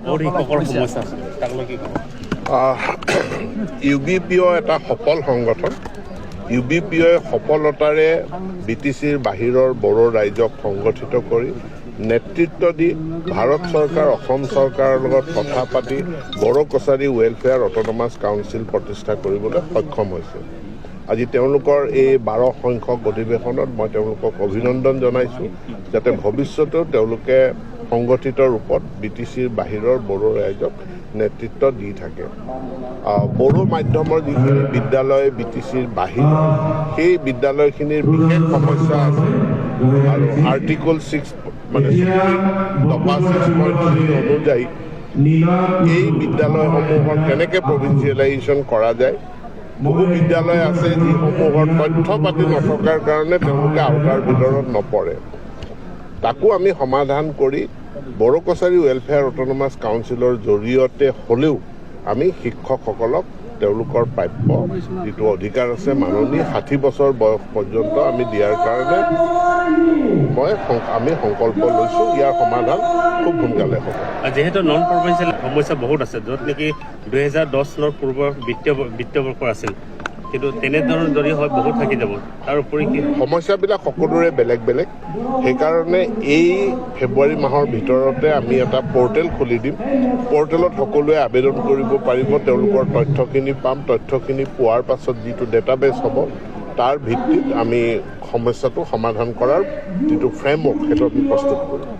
শিক্ষকৰ সমস্যা আছে তাক লৈ কি ক'ব? UBPO এটা সফল সংগঠন। UBPOয়ে সফলতাৰে BTCৰ বাহিৰৰ বড়ো ৰাইজক সংগঠিত কৰি নেতৃত্ব দি ভাৰত চৰকাৰ অসম চৰকাৰৰ লগত কথা পাতি Bodo Kachari welfare autonomous council প্ৰতিষ্ঠা কৰিবলৈ সক্ষম হৈছে। আজি তেওঁলোকৰ এই 12 সংখ্যক অধিৱেশনত মই তেওঁলোকক অভিনন্দন জনাইছোঁ, যাতে ভৱিষ্যতেও তেওঁলোকে সংগঠিত ৰূপত BTCৰ বাহিৰৰ বড়ো ৰাইজক নেতৃত্ব দি থাকে। বড়ো মাধ্যমৰ যিখিনি বিদ্যালয় BTCৰ বাহিৰ, সেই বিদ্যালয়খিনিৰ বিশেষ সমস্যা আছে আৰু আৰ্টিকল 6 মানে দফা 6.3 অনুযায়ী এই বিদ্যালয়সমূহৰ কেনেকৈ প্ৰভিন্সিয়েলাইজেশ্যন কৰা যায়। বহু বিদ্যালয় আছে যিসমূহৰ তথ্য পাতি নথকাৰ কাৰণে তেওঁলোকে আওতাৰ ভিতৰত নপৰে। তাকো আমি সমাধান কৰি বড়ো কছাৰী ৱেলফেয়াৰ অট'নমাছ কাউন্সিলৰ জৰিয়তে হ'লেও আমি শিক্ষকসকলক তেওঁলোকৰ প্ৰাপ্য যিটো অধিকাৰ আছে মাননি 60 বছৰ বয়স পৰ্যন্ত আমি দিয়াৰ কাৰণে আমি সংকল্প লৈছোঁ। ইয়াৰ সমাধান খুব সোনকালে হ'ব। যিহেতু নন প্ৰভিন্সিয়েল সমস্যা বহুত আছে, য'ত নেকি 2010 চনৰ পূৰ্বৰ বিত্তীয়বৰ্ষ আছিল, কিন্তু তেনেধৰণৰ যদি হয় বহুত থাকি যাব। তাৰ উপৰি কি সমস্যাবিলাক সকলোৰে বেলেগ বেলেগ। সেইকাৰণে এই ফেব্ৰুৱাৰী মাহৰ ভিতৰতে আমি এটা পৰ্টেল খুলি দিম। পৰ্টেলত সকলোৱে আবেদন কৰিব পাৰিব, তেওঁলোকৰ তথ্যখিনি পাম। তথ্যখিনি পোৱাৰ পাছত যিটো ডেটাবেছ হ'ব তাৰ ভিত্তিত আমি সমস্যাটো সমাধান কৰাৰ যিটো ফ্ৰেমৱৰ্ক সেইটো আমি প্ৰস্তুত কৰিম।